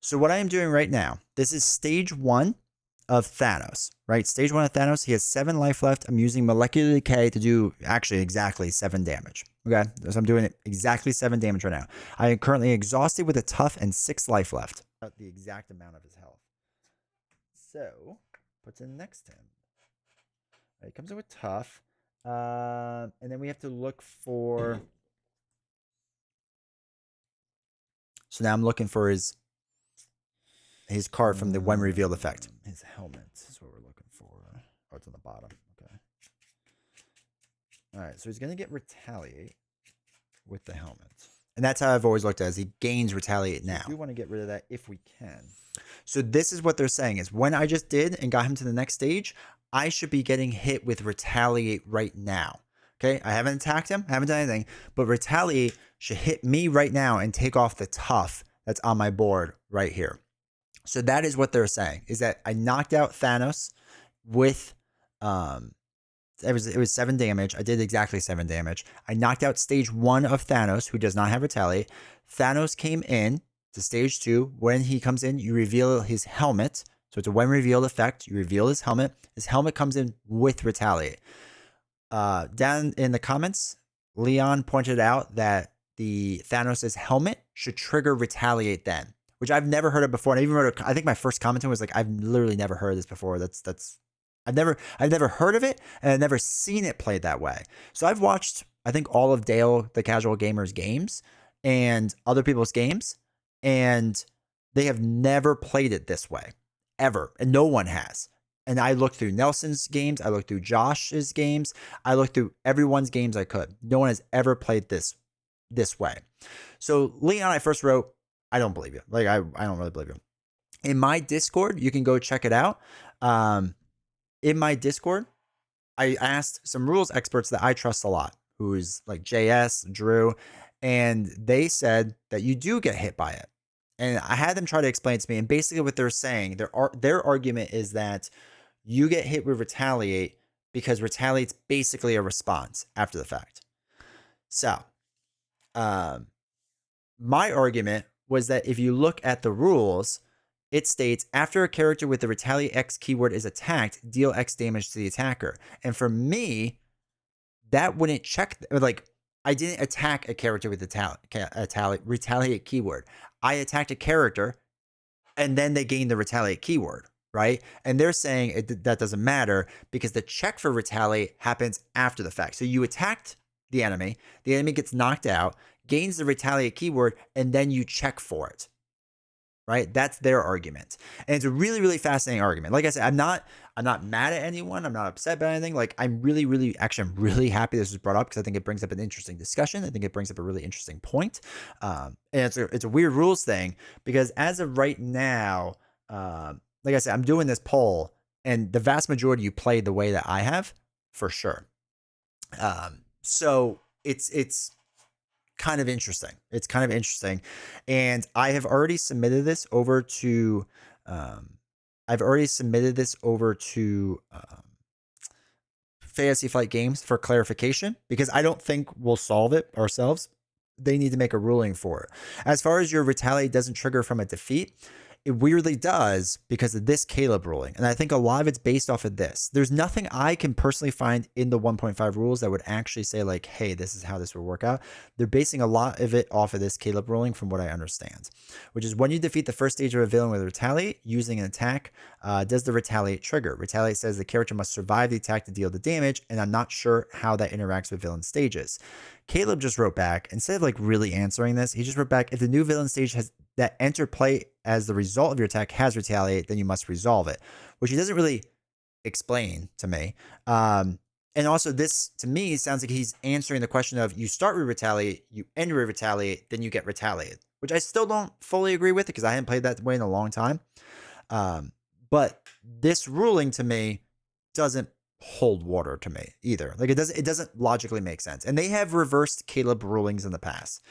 So what I am doing right now, this is stage 1 of Thanos, right? Stage 1 of Thanos, he has 7 life left. I'm using molecular decay to do actually exactly 7 damage. Okay, so I'm doing exactly 7 damage right now. I am currently exhausted with a tough and 6 life left. The exact amount of his health. So, puts in next to him. It comes in with tough. And then we have to look for... So now I'm looking for his card from the when revealed effect. His helmet is what we're looking for. Oh, it's on the bottom. Okay. All right, so he's going to get Retaliate with the helmet. And that's how I've always looked at it, as he gains Retaliate now. We do want to get rid of that if we can. So this is what they're saying is when I just did and got him to the next stage, I should be getting hit with Retaliate right now. Okay, I haven't attacked him, haven't done anything, but Retaliate should hit me right now and take off the tough that's on my board right here. So that is what they're saying, is that I knocked out Thanos with it was 7 damage. I did exactly 7 damage. I knocked out stage 1 of Thanos, who does not have Retaliate. Thanos came in to stage 2. When he comes in, you reveal his helmet. So it's a when revealed effect. You reveal his helmet. His helmet comes in with Retaliate. Down in the comments, Leon pointed out that the Thanos' helmet should trigger Retaliate then, which I've never heard of before. And I even wrote, I think my first comment was like, I've literally never heard of this before. I've never heard of it, and I've never seen it played that way. So I've watched, I think, all of Dale the Casual Gamer's games and other people's games, and they have never played it this way, ever. And no one has. And I looked through Nelson's games, I looked through Josh's games, I looked through everyone's games I could. No one has ever played this way. So Leon, I first wrote, I don't believe you. Like, I don't really believe you. In my Discord, you can go check it out. In my Discord, I asked some rules experts that I trust a lot, who's like JS, Drew, and they said that you do get hit by it. And I had them try to explain it to me. And basically what they're saying, their argument is that you get hit with Retaliate because Retaliate's basically a response after the fact. So, my argument was that if you look at the rules, it states, after a character with the Retaliate X keyword is attacked, deal X damage to the attacker. And for me, that wouldn't check, like, I didn't attack a character with the Retaliate keyword. I attacked a character, and then they gained the Retaliate keyword, right? And they're saying that doesn't matter because the check for Retaliate happens after the fact. So you attacked the enemy gets knocked out, gains the Retaliate keyword, and then you check for it. Right? That's their argument. And it's a really, really fascinating argument. Like I said, I'm not mad at anyone. I'm not upset about anything. Like, I'm really happy this was brought up because I think it brings up an interesting discussion. I think it brings up a really interesting point. And it's a weird rules thing because as of right now, like I said, I'm doing this poll and the vast majority you play the way that I have for sure. So it's kind of interesting. It's kind of interesting. And I have already submitted this over to Fantasy Flight Games for clarification because I don't think we'll solve it ourselves. They need to make a ruling for it. As far as your Retaliate doesn't trigger from a defeat, it weirdly does because of this Caleb ruling. And I think a lot of it's based off of this. There's nothing I can personally find in the 1.5 rules that would actually say like, hey, this is how this would work out. They're basing a lot of it off of this Caleb ruling from what I understand, which is when you defeat the first stage of a villain with a Retaliate using an attack, does the Retaliate trigger? Retaliate says the character must survive the attack to deal the damage, and I'm not sure how that interacts with villain stages. Caleb just wrote back, instead of like really answering this, he just wrote back, if the new villain stage has that enter play as the result of your attack has Retaliate, then you must resolve it, which he doesn't really explain to me. And also this, to me, sounds like he's answering the question of you start with Retaliate, you end with Retaliate, then you get Retaliate, which I still don't fully agree with because I haven't played that way in a long time. But this ruling to me doesn't hold water to me either. Like it doesn't logically make sense. And they have reversed Caleb rulings in the past.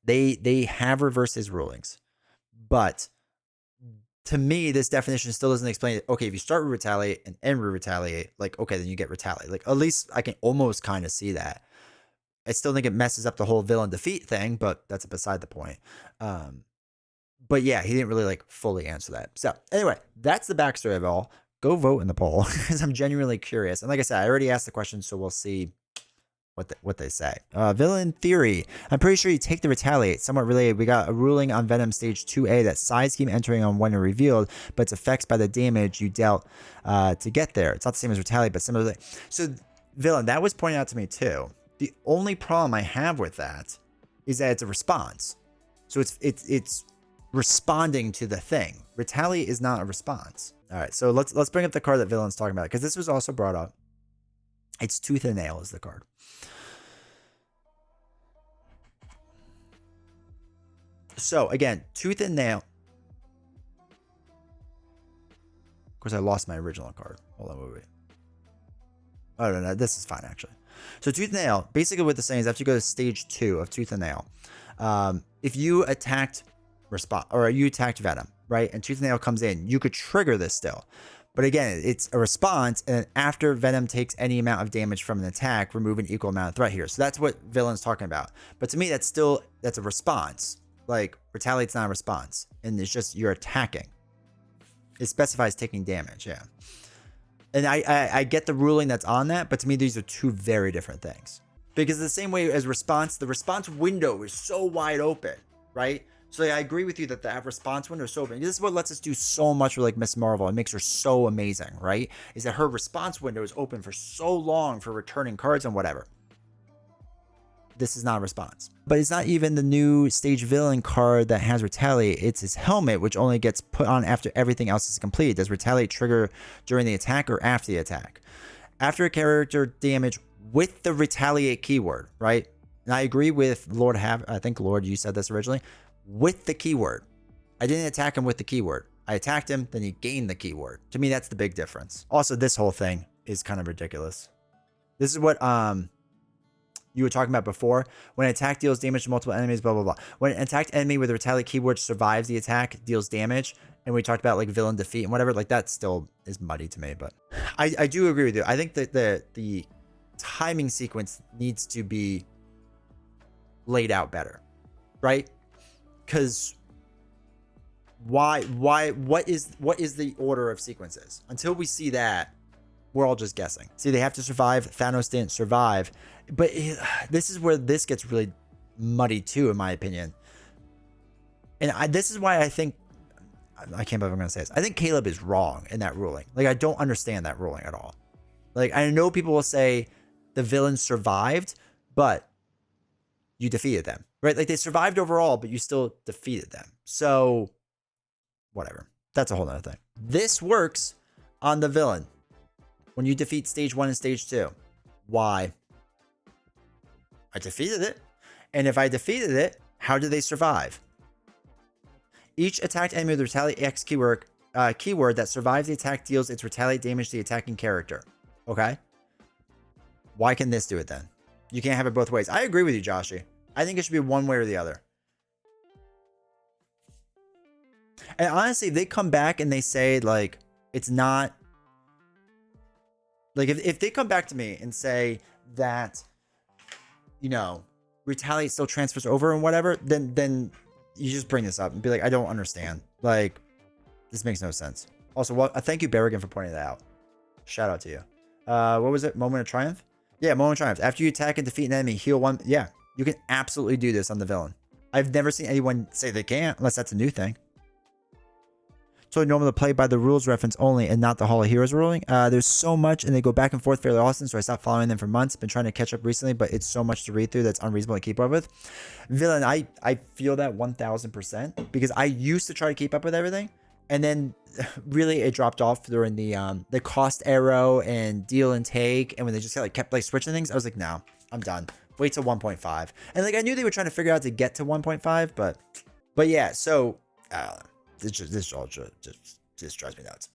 They have reversed his rulings, but to me, this definition still doesn't explain it. Okay, if you start with Retaliate and end with Retaliate, like, okay, then you get Retaliate. Like, at least I can almost kind of see that. I still think it messes up the whole villain defeat thing, but that's beside the point. But yeah, he didn't really like fully answer that. So anyway, that's the backstory of it all. Go vote in the poll because I'm genuinely curious. And like I said, I already asked the question, so we'll see what they say. Villain theory. I'm pretty sure you take the Retaliate. Somewhat related, we got a ruling on Venom Stage 2A that sides keep entering on when revealed, but its effects by the damage you dealt to get there. It's not the same as Retaliate, but similarly. So Villain, that was pointed out to me too. The only problem I have with that is that it's a response. So it's responding to the thing. Retaliate is not a response. All right, so let's bring up the card that Villain's talking about, because this was also brought up. It's Tooth and Nail is the card. So again, Tooth and Nail. Of course, I lost my original card. Hold on, wait. Oh, no, this is fine, actually. So Tooth and Nail, basically what they're saying is after you go to stage 2 of Tooth and Nail, if you attacked you attacked Venom, right, and Tooth and Nail comes in, you could trigger this still. But again, it's a response, and after Venom takes any amount of damage from an attack, remove an equal amount of threat here. So that's what Villain's talking about. But to me, that's a response. Like, Retaliate's not a response, and it's just you're attacking. It specifies taking damage, yeah. And I get the ruling that's on that, but to me, these are two very different things. Because the same way as response, the response window is so wide open, right? So I agree with you that that response window is so open. This is what lets us do so much with like Miss Marvel. It makes her so amazing, right? Is that her response window is open for so long for returning cards and whatever. This is not a response. But it's not even the new stage villain card that has Retaliate. It's his helmet, which only gets put on after everything else is complete. Does Retaliate trigger during the attack or after the attack? After a character damage with the Retaliate keyword, right? And I agree with Lord I think Lord, you said this originally. With the keyword. I didn't attack him with the keyword. I attacked him, then he gained the keyword. To me, that's the big difference. Also, this whole thing is kind of ridiculous. This is what you were talking about before. When an attack deals damage to multiple enemies, blah, blah, blah. When an attacked enemy with a Retaliate keyword survives the attack, deals damage, and we talked about like villain defeat and whatever, like that still is muddy to me. But I do agree with you. I think that the timing sequence needs to be laid out better, right? Because what is the order of sequences? Until we see that, we're all just guessing. See, they have to survive. Thanos didn't survive. But this is where this gets really muddy too, in my opinion. And this is why I think, I can't believe I'm going to say this. I think Caleb is wrong in that ruling. Like, I don't understand that ruling at all. Like, I know people will say the villains survived, but you defeated them, right? Like, they survived overall, but you still defeated them. So, whatever. That's a whole nother thing. This works on the villain when you defeat stage 1 and stage 2. Why? I defeated it. And if I defeated it, how did they survive? Each attacked enemy with the Retaliate X keyword that survives the attack deals its Retaliate damage to the attacking character. Okay? Why can this do it then? You can't have it both ways. I agree with you, Joshy. I think it should be one way or the other. And honestly, if they come back and they say, like, it's not... Like, if they come back to me and say that, you know, Retaliate still transfers over and whatever, then you just bring this up and be like, I don't understand. Like, this makes no sense. Also, well, thank you, Berrigan, for pointing that out. Shout out to you. What was it? Moment of Triumph? Yeah, Moment of Triumph. After you attack and defeat an enemy, heal 1. Yeah, you can absolutely do this on the villain. I've never seen anyone say they can't, unless that's a new thing. So normally play by the rules reference only and not the Hall of Heroes ruling. There's so much and they go back and forth fairly often, so I stopped following them for months. Been trying to catch up recently, but it's so much to read through that's unreasonable to keep up with. Villain, I feel that 1000% because I used to try to keep up with everything, and then really it dropped off during the cost arrow and deal and take, and when they just kept switching things, I was like, no, I'm done. Wait till 1.5. And like I knew they were trying to figure out to get to 1.5, but yeah. So this all just drives me nuts.